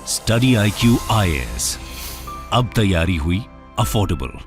Study IQ IAS, अब तैयारी हुई अफोर्डेबल।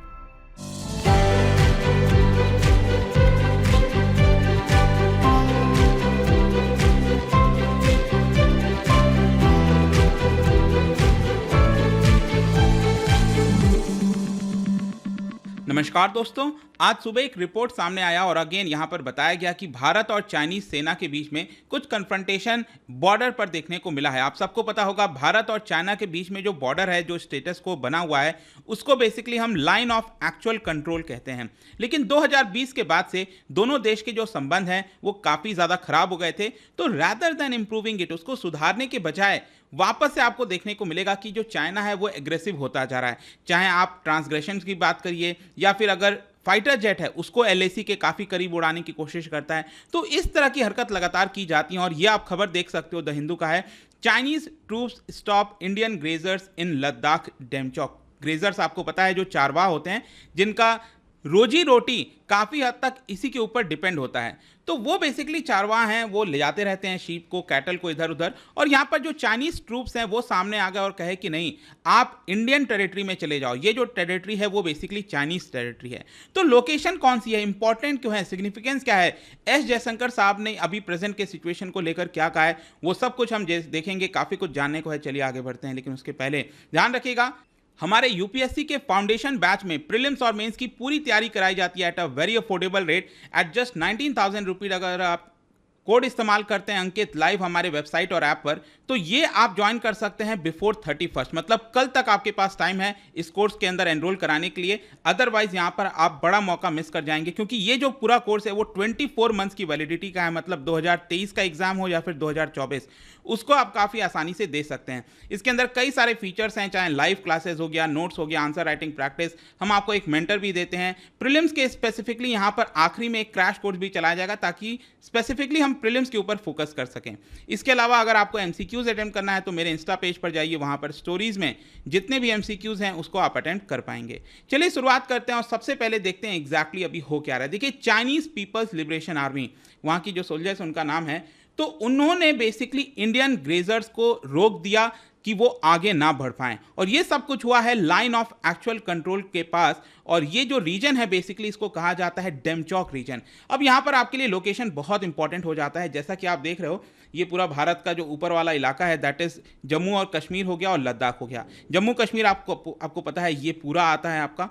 नमस्कार दोस्तों, आज सुबह एक रिपोर्ट सामने आया और अगेन यहाँ पर बताया गया कि भारत और चाइनीज सेना के बीच में कुछ कन्फ्रंटेशन बॉर्डर पर देखने को मिला है। आप सबको पता होगा भारत और चाइना के बीच में जो बॉर्डर है, जो स्टेटस को बना हुआ है, उसको बेसिकली हम लाइन ऑफ एक्चुअल कंट्रोल कहते हैं। लेकिन 2020 के बाद से दोनों देश के जो संबंध हैं वो काफ़ी ज़्यादा खराब हो गए थे। तो रैदर देन इम्प्रूविंग इट, उसको सुधारने के बजाय वापस से आपको देखने को मिलेगा कि जो चाइना है वो एग्रेसिव होता जा रहा है। चाहे आप ट्रांसग्रेशन की बात करिए या फिर अगर फाइटर जेट है उसको LAC के काफ़ी करीब उड़ाने की कोशिश करता है। तो इस तरह की हरकत लगातार की जाती है और ये आप खबर देख सकते हो, द हिंदू का है, Chinese troops stop Indian graziers in Ladakh Demchok. Graziers आपको पता है जो चारवाह होते हैं, जिनका रोजी रोटी काफ़ी हद तक इसी के ऊपर डिपेंड होता है। तो वो बेसिकली चारवाह हैं, वो ले जाते रहते हैं शीप को, कैटल को इधर उधर। और यहाँ पर जो चाइनीज ट्रूप्स हैं वो सामने आ गए और कहे कि नहीं, आप इंडियन टेरिटरी में चले जाओ। ये जो टेरिटरी है वो बेसिकली चाइनीज टेरिटरी है। तो लोकेशन कौन सी है, इंपॉर्टेंट क्यों है, सिग्निफिकेंस क्या है, एस जयशंकर साहब ने अभी प्रेजेंट के सिचुएशन को लेकर क्या कहा है, वो सब कुछ हम देखेंगे। काफ़ी कुछ जानने को है, चलिए आगे बढ़ते हैं। लेकिन उसके पहले ध्यान रखिएगा, हमारे UPSC के फाउंडेशन बैच में प्रीलिम्स और मेंस की पूरी तैयारी कराई जाती है at a very affordable rate at just 19,000 rupees. अगर आप कोड इस्तेमाल करते हैं अंकित लाइव हमारे वेबसाइट और ऐप पर, तो ये आप ज्वाइन कर सकते हैं बिफोर 31st, मतलब कल तक आपके पास टाइम है इस कोर्स के अंदर एनरोल कराने के लिए। अदरवाइज यहाँ पर आप बड़ा मौका मिस कर जाएंगे, क्योंकि ये जो पूरा कोर्स है वो 24 मंथ्स की वैलिडिटी का है। मतलब 2023 का एग्जाम हो या फिर 2024, उसको आप काफ़ी आसानी से दे सकते हैं। इसके अंदर कई सारे फीचर्स हैं, चाहे लाइव क्लासेस हो गया, नोट्स हो गया, आंसर राइटिंग प्रैक्टिस, हम आपको एक मेंटर भी देते हैं। प्रीलिम्स के स्पेसिफिकली यहाँ पर आखिरी में एक क्रैश कोर्स भी चलाया जाएगा, ताकि स्पेसिफिकली हम प्रीलिम्स के ऊपर फोकस कर सकें। इसके अलावा अगर आपको MCQs अटेम्प्ट करना है तो मेरे इंस्टा पेज पर जाइए, वहाँ पर स्टोरीज में जितने भी MCQs हैं उसको आप अटेम्प्ट कर पाएंगे। चलिए शुरुआत करते हैं और सबसे पहले देखते हैं एग्जैक्टली अभी हो क्या रहा है। देखिए, चाइनीज पीपल्स लिबरेशन आर्मी, वहाँ की जो सोल्जर्स उनका नाम है, तो उन्होंने बेसिकली इंडियन ग्रेजर्स को रोक दिया कि वो आगे ना बढ़ पाएं। और ये सब कुछ हुआ है लाइन ऑफ एक्चुअल कंट्रोल के पास। और ये जो रीजन है बेसिकली इसको कहा जाता है डेमचौक रीजन। अब यहाँ पर आपके लिए लोकेशन बहुत इंपॉर्टेंट हो जाता है। जैसा कि आप देख रहे हो, ये पूरा भारत का जो ऊपर वाला इलाका है, दैट इज जम्मू और कश्मीर हो गया और लद्दाख हो गया। जम्मू कश्मीर आपको पता है ये पूरा आता है आपका,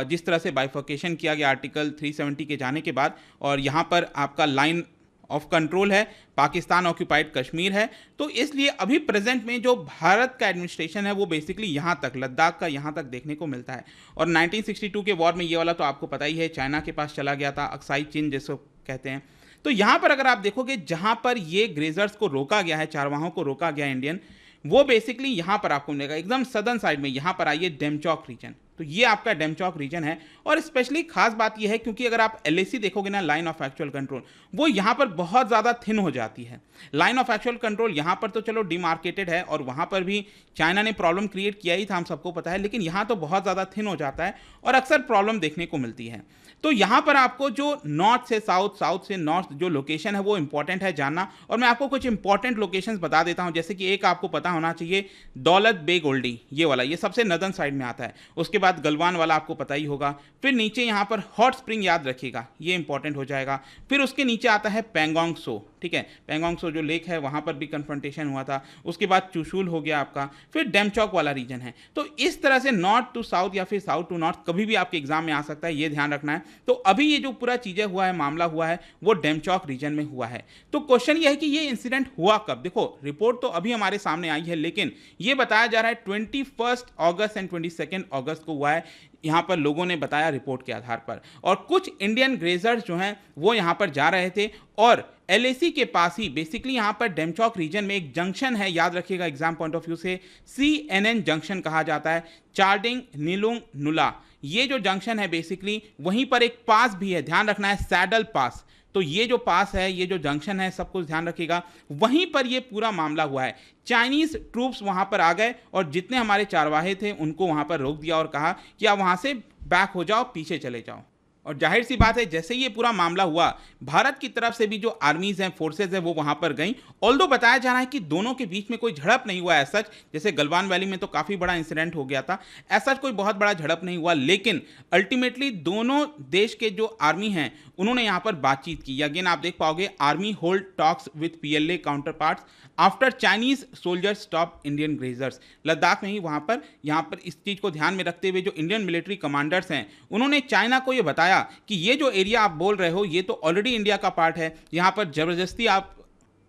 जिस तरह से बाइफर्केशन किया गया आर्टिकल 370 के जाने के बाद। और यहाँ पर आपका लाइन ऑफ कंट्रोल है, पाकिस्तान ऑक्यूपाइड कश्मीर है। तो इसलिए अभी प्रेजेंट में जो भारत का एडमिनिस्ट्रेशन है वो बेसिकली यहाँ तक, लद्दाख का यहाँ तक देखने को मिलता है। और 1962 के वॉर में ये वाला तो आपको पता ही है, चाइना के पास चला गया था, अक्साई चीन जिसको कहते हैं। तो यहाँ पर अगर आप देखोगे, जहाँ पर ये ग्रेजर्स को रोका गया है, चारवाहों को रोका गया इंडियन, वो बेसिकली यहाँ पर आपको मिलेगा एकदम सदर्न साइड में। यहाँ पर आइए, डेमचौक रीजन, तो ये आपका डेमचौक रीजन है। और स्पेशली खास बात ये है क्योंकि अगर आप LAC देखोगे ना, लाइन ऑफ एक्चुअल कंट्रोल, वो यहाँ पर बहुत ज़्यादा थिन हो जाती है। लाइन ऑफ एक्चुअल कंट्रोल यहाँ पर तो चलो डिमार्केटेड है, और वहाँ पर भी चाइना ने प्रॉब्लम क्रिएट किया ही था, हम सबको पता है, लेकिन यहाँ तो बहुत ज़्यादा थिन हो जाता है और अक्सर प्रॉब्लम देखने को मिलती है। तो यहाँ पर आपको जो नॉर्थ से साउथ, साउथ से नॉर्थ जो लोकेशन है वो इंपॉर्टेंट है जानना। और मैं आपको कुछ इंपॉर्टेंट लोकेशंस बता देता हूँ, जैसे कि एक आपको पता होना चाहिए, दौलत बेग ओल्डी, ये वाला, ये सबसे नदर्न साइड में आता है। उसके बाद गलवान वाला आपको पता ही होगा। फिर नीचे यहाँ पर हॉट स्प्रिंग, याद रखिएगा, ये इंपॉर्टेंट हो जाएगा। फिर उसके नीचे आता है पेंगोंग सो, ठीक है, पेंगोंग सो जो लेक है वहाँ पर भी कन्फ्रंटेशन हुआ था। उसके बाद चुशुल हो गया आपका, फिर डेमचौक वाला रीजन है। तो इस तरह से नॉर्थ टू साउथ या फिर साउथ टू नॉर्थ कभी भी आपके एग्जाम में आ सकता है, ये ध्यान रखना है। तो अभी ये जो पूरा चीज़ें हुआ है, मामला हुआ है, वो डेमचौक रीजन में हुआ है। तो क्वेश्चन ये है कि ये इंसिडेंट हुआ कब। देखो, रिपोर्ट तो अभी हमारे सामने आई है, लेकिन ये बताया जा रहा है 21 अगस्त एंड 22 अगस्त को हुआ है, यहाँ पर लोगों ने बताया रिपोर्ट के आधार पर। और कुछ इंडियन ग्रेजर्स जो हैं वो यहाँ पर जा रहे थे, और LAC के पास ही बेसिकली यहाँ पर डेमचौक रीजन में एक जंक्शन है, याद रखिएगा एग्जाम पॉइंट ऑफ व्यू से, CNN जंक्शन कहा जाता है, चार्डिंग नीलुंग नुला। ये जो जंक्शन है बेसिकली वहीं पर एक पास भी है, ध्यान रखना है, सैडल पास। तो ये जो पास है, ये जो जंक्शन है, सब कुछ ध्यान रखिएगा, वहीं पर ये पूरा मामला हुआ है। चाइनीज ट्रूप्स वहां पर आ गए और जितने हमारे चारवाहे थे उनको वहां पर रोक दिया और कहा कि आप वहां से बैक हो जाओ, पीछे चले जाओ। और जाहिर सी बात है, जैसे ही ये पूरा मामला हुआ, भारत की तरफ से भी जो आर्मीज हैं, फोर्सेज हैं, वो वहां पर गई। ऑल्दो बताया जा रहा है कि दोनों के बीच में कोई झड़प नहीं हुआ है सच, जैसे गलवान वैली में तो काफी बड़ा इंसिडेंट हो गया था, ऐसा कोई बहुत बड़ा झड़प नहीं हुआ। लेकिन अल्टीमेटली दोनों देश के जो आर्मी हैं उन्होंने यहां पर बातचीत की। अगेन आप देख पाओगे, army hold talks with PLA counter parts after Chinese soldiers stop Indian grazers. Ladakh में ही वहां पर यहाँ पर इस चीज को ध्यान में रखते हुए जो इंडियन मिलिट्री कमांडर्स हैं उन्होंने चाइना को ये बताया कि ये जो एरिया आप बोल रहे हो ये तो ऑलरेडी इंडिया का पार्ट है, यहाँ पर जबरदस्ती आप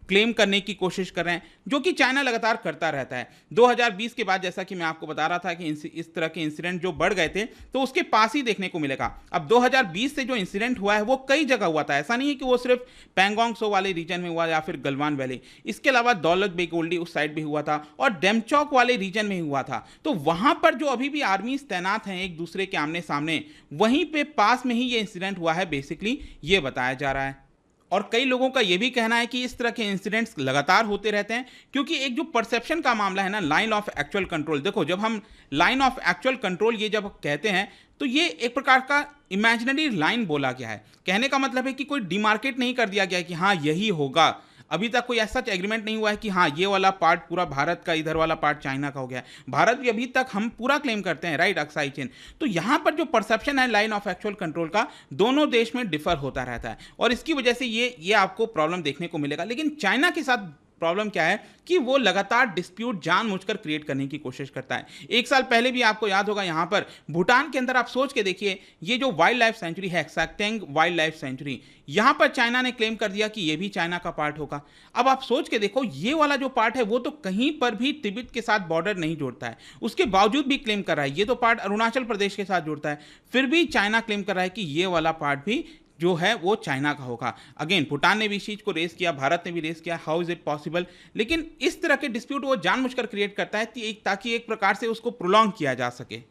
क्लेम करने की कोशिश कर रहे हैं, जो कि चाइना लगातार करता रहता है। 2020 के बाद जैसा कि मैं आपको बता रहा था कि इस तरह के इंसिडेंट जो बढ़ गए थे तो उसके पास ही देखने को मिलेगा। अब 2020 से जो इंसिडेंट हुआ है वो कई जगह हुआ था, ऐसा नहीं है कि वो सिर्फ पैंगोंग सो वाले रीजन में हुआ या फिर गलवान वैली, इसके अलावा दौलत बेग ओल्डी उस साइड भी हुआ था और डेमचौक वाले रीजन में हुआ था। तो वहां पर जो अभी भी आर्मीज तैनात हैं एक दूसरे के आमने सामने, वहीं पे पास में ही ये इंसिडेंट हुआ है, बेसिकली ये बताया जा रहा है। और कई लोगों का यह भी कहना है कि इस तरह के इंसिडेंट्स लगातार होते रहते हैं, क्योंकि एक जो परसेप्शन का मामला है ना, लाइन ऑफ एक्चुअल कंट्रोल, देखो जब हम लाइन ऑफ एक्चुअल कंट्रोल ये जब कहते हैं तो ये एक प्रकार का इमेजिनरी लाइन बोला गया है। कहने का मतलब है कि कोई डिमार्केट नहीं कर दिया गया कि हाँ यही होगा। अभी तक कोई ऐसा एग्रीमेंट नहीं हुआ है कि हाँ ये वाला पार्ट पूरा भारत का, इधर वाला पार्ट चाइना का हो गया। भारत भी अभी तक हम पूरा क्लेम करते हैं, राइट, अक्साई चेन। तो यहाँ पर जो परसेप्शन है लाइन ऑफ एक्चुअल कंट्रोल का, दोनों देश में डिफर होता रहता है और इसकी वजह से ये आपको प्रॉब्लम देखने को मिलेगा। लेकिन चाइना के साथ प्रॉब्लम क्या है कि वो लगातार डिस्प्यूट जानबूझकर क्रिएट करने की कोशिश करता है। एक साल पहले भी आपको याद होगा, यहां पर भूटान के अंदर आप सोच के देखिए, ये जो वाइल्ड लाइफ सेंचुरी है, एक्साक्टेंग वाइल्ड लाइफ सेंचुरी, यहां पर चाइना ने क्लेम कर दिया कि ये भी चाइना का पार्ट होगा। अब आप सोच के देखो, ये वाला जो पार्ट है वो तो कहीं पर भी तिब्बत के साथ बॉर्डर नहीं जोड़ता है, उसके बावजूद भी क्लेम कर रहा है। ये तो पार्ट अरुणाचल प्रदेश के साथ जोड़ता है, फिर भी चाइना क्लेम कर रहा है कि ये वाला पार्ट भी जो है वो चाइना का होगा। अगेन भूटान ने भी इस चीज को रेस किया, भारत ने भी रेस किया, हाउ इज इट पॉसिबल। लेकिन इस तरह के डिस्प्यूट वो जानबूझकर क्रिएट करता है ताकि एक प्रकार से उसको प्रोलॉन्ग किया जा सके।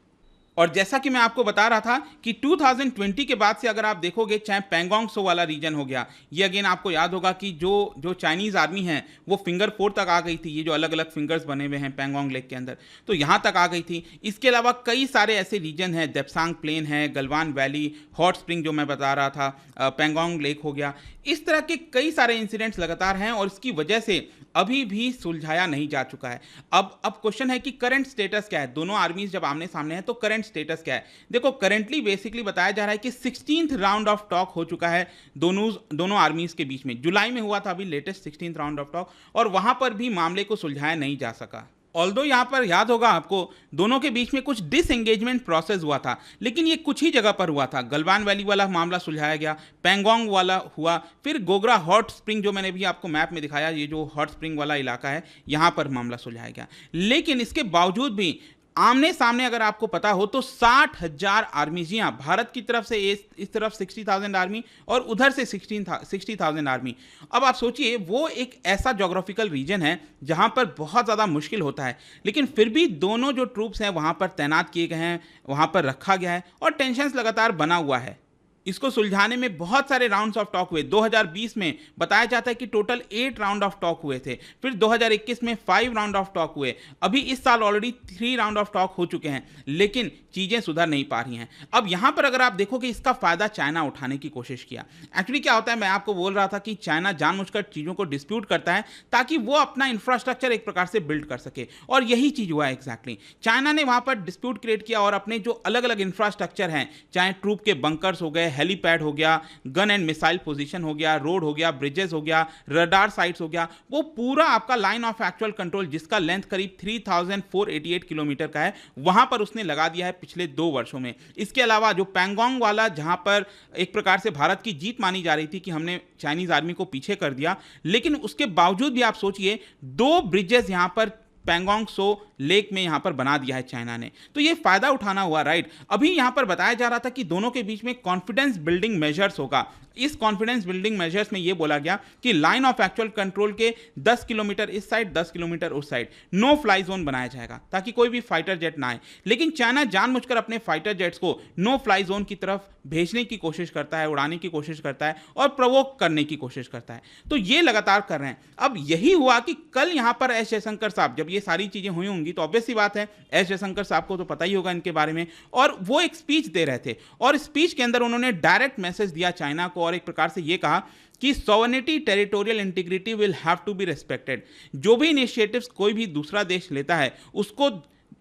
और जैसा कि मैं आपको बता रहा था कि 2020 के बाद से अगर आप देखोगे, चाहे पैंगोंग सो वाला रीजन हो गया, ये अगेन आपको याद होगा कि जो चाइनीज आर्मी है वो फिंगर 4 तक आ गई थी। ये जो अलग अलग फिंगर्स बने हुए हैं पैंगोंग लेक के अंदर, तो यहाँ तक आ गई थी। इसके अलावा कई सारे ऐसे रीजन हैं, देप्सांग प्लेन है, गलवान वैली, हॉट स्प्रिंग जो मैं बता रहा था, पैंगोंग लेक हो गया, इस तरह के कई सारे इंसिडेंट्स लगातार हैं और इसकी वजह से अभी भी सुलझाया नहीं जा चुका है। अब क्वेश्चन है कि करंट स्टेटस क्या है, दोनों आर्मीज जब आमने सामने हैं तो करंट स्टेटस क्या है। देखो करेंटली बेसिकली बताया जा रहा है कि 16th राउंड ऑफ टॉक हो चुका है दोनों आर्मीज के बीच में। जुलाई में हुआ था अभी latest 16th round of talk, और वहां पर भी मामले को सुलझाया नहीं जा सका। ऑल्दो यहां पर याद होगा आपको, दोनों के बीच में कुछ डिसएंगेजमेंट प्रोसेस हुआ था, लेकिन ये कुछ ही जगह पर हुआ था। गलवान वैली वाला मामला सुलझाया गया, पैंगोंग वाला हुआ, फिर गोगरा हॉट स्प्रिंग जो मैंने भी आपको मैप में दिखाया, ये जो हॉट स्प्रिंग वाला इलाका है, यहां पर मामला सुलझाया गया। लेकिन इसके बावजूद भी आमने सामने अगर आपको पता हो तो 60,000 आर्मी, जी हाँ, भारत की तरफ से इस तरफ 60,000 आर्मी और उधर से 60,000 आर्मी। अब आप सोचिए, वो एक ऐसा ज्योग्राफिकल रीजन है जहां पर बहुत ज़्यादा मुश्किल होता है, लेकिन फिर भी दोनों जो ट्रूप्स हैं वहां पर तैनात किए गए हैं, वहां पर रखा गया है और टेंशन लगातार बना हुआ है। इसको सुलझाने में बहुत सारे राउंड्स ऑफ टॉक हुए। 2020 में बताया जाता है कि टोटल 8 राउंड ऑफ टॉक हुए थे, फिर 2021 में 5 राउंड ऑफ टॉक हुए, अभी इस साल ऑलरेडी 3 राउंड ऑफ टॉक हो चुके हैं, लेकिन चीजें सुधर नहीं पा रही हैं। अब यहां पर अगर आप देखो कि इसका फायदा चाइना उठाने की कोशिश किया। एक्चुअली क्या होता है, मैं आपको बोल रहा था कि चाइना जानबूझकर चीजों को डिस्प्यूट करता है ताकि वो अपना इंफ्रास्ट्रक्चर एक प्रकार से बिल्ड कर सके, और यही चीज हुआ है एग्जैक्टली। चाइना ने वहां पर डिस्प्यूट क्रिएट किया और अपने जो अलग अलग इंफ्रास्ट्रक्चर हैं, चाहे ट्रूप के बंकर्स हो गए, हेलीपैड हो गया, गन एंड मिसाइल पोजीशन हो गया, रोड हो गया, ब्रिजेस हो गया, रडार साइट्स हो गया, वो पूरा आपका लाइन ऑफ एक्चुअल कंट्रोल जिसका लेंथ करीब 3488 किलोमीटर का है, वहां पर उसने लगा दिया है पिछले 2 वर्षों में। इसके अलावा जो पैंगोंग वाला, जहां पर एक प्रकार से भारत की जीत मानी जा रही थी कि हमने चाइनीज आर्मी को पीछे कर दिया, लेकिन उसके बावजूद भी आप सोचिए 2 ब्रिजेस यहां पर पैंगोंग सो लेक में यहां पर बना दिया है चाइना ने। तो ये फायदा उठाना हुआ, राइट। अभी यहां पर बताया जा रहा था कि दोनों के बीच में कॉन्फिडेंस बिल्डिंग मेजर्स होगा। इस कॉन्फिडेंस बिल्डिंग मेजर्स में यह बोला गया कि लाइन ऑफ एक्चुअल कंट्रोल के 10 किलोमीटर इस साइड, 10 किलोमीटर उस साइड नो फ्लाई जोन बनाया जाएगा ताकि कोई भी फाइटर जेट ना आए। लेकिन चाइना जानबूझकर अपने फाइटर जेट्स को नो फ्लाई जोन की तरफ भेजने की कोशिश करता है, उड़ाने की कोशिश करता है और प्रोवोक करने की कोशिश करता है। तो ये लगातार कर रहे हैं। अब यही हुआ कि कल यहां पर एस जयशंकर साहब, जब ये सारी चीजें हुई होंगी होंगी। तो ऑब्वियस सी बात है, एस जयशंकर साहब को तो पता ही होगा इनके बारे में, और वो एक स्पीच दे रहे थे और स्पीच के अंदर उन्होंने डायरेक्ट मैसेज दिया चाइना को और एक प्रकार से ये कहा कि sovereignty, territorial integrity will have to be respected. जो भी इनिशिएटिव्स कोई भी दूसरा देश लेता है उसको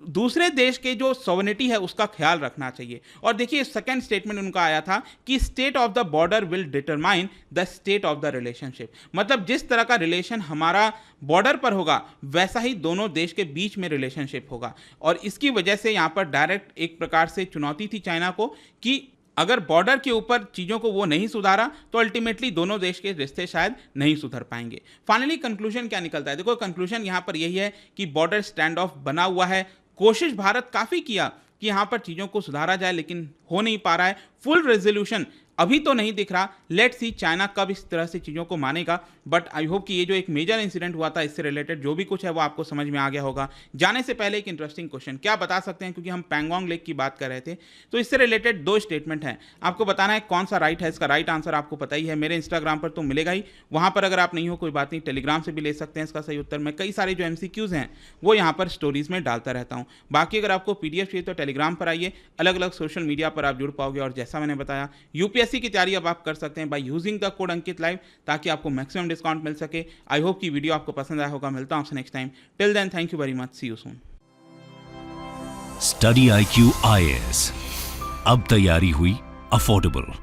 दूसरे देश के जो सॉवरेनिटी है उसका ख्याल रखना चाहिए। और देखिए सेकंड स्टेटमेंट उनका आया था कि state of the border will determine the state of the relationship. मतलब जिस तरह का रिलेशन हमारा बॉर्डर पर होगा वैसा ही दोनों देश के बीच में रिलेशनशिप होगा। और इसकी वजह से यहाँ पर डायरेक्ट एक प्रकार से चुनौती थी चाइना को कि अगर बॉर्डर के ऊपर चीज़ों को वो नहीं सुधारा तो अल्टीमेटली दोनों देश के रिश्ते शायद नहीं सुधर पाएंगे। फाइनली कंक्लूजन क्या निकलता है? देखो कंक्लूजन यहाँ पर यही है कि बॉर्डर स्टैंड ऑफ बना हुआ है। कोशिश भारत काफ़ी किया कि यहाँ पर चीज़ों को सुधारा जाए लेकिन हो नहीं पा रहा है। फुल रेजोल्यूशन अभी तो नहीं दिख रहा। लेट्स सी चाइना कब इस तरह से चीज़ों को मानेगा। बट आई होप कि ये जो एक मेजर इंसिडेंट हुआ था इससे रिलेटेड जो भी कुछ है वो आपको समझ में आ गया होगा। जाने से पहले एक इंटरेस्टिंग क्वेश्चन क्या बता सकते हैं, क्योंकि हम पैंगोंग लेक की बात कर रहे थे तो इससे रिलेटेड 2 स्टेटमेंट हैं, आपको बताना है कौन सा राइट है। इसका राइट आंसर आपको पता ही है, मेरे इंस्टाग्राम पर तो मिलेगा ही, वहाँ पर अगर आप नहीं हो कोई बात नहीं, टेलीग्राम से भी ले सकते हैं इसका सही उत्तर। मैं कई सारे जो MCQs हैं वो यहाँ पर स्टोरीज में डालता रहता हूँ। बाकी अगर आपको PDF चाहिए तो टेलीग्राम पर आइए, अलग अलग सोशल मीडिया पर आप जुड़ पाओगे। और जैसा मैंने बताया UPSC की तैयारी अब आप कर सकते हैं by using the code Ankit live, ताकि आपको मैक्सिमम डिस्काउंट मिल सके। आई होप कि वीडियो आपको पसंद आया होगा। मिलता हूं आपसे next time. Till then thank you very much, see you soon. Study IQ IAS, अब तैयारी हुई अफोर्डेबल।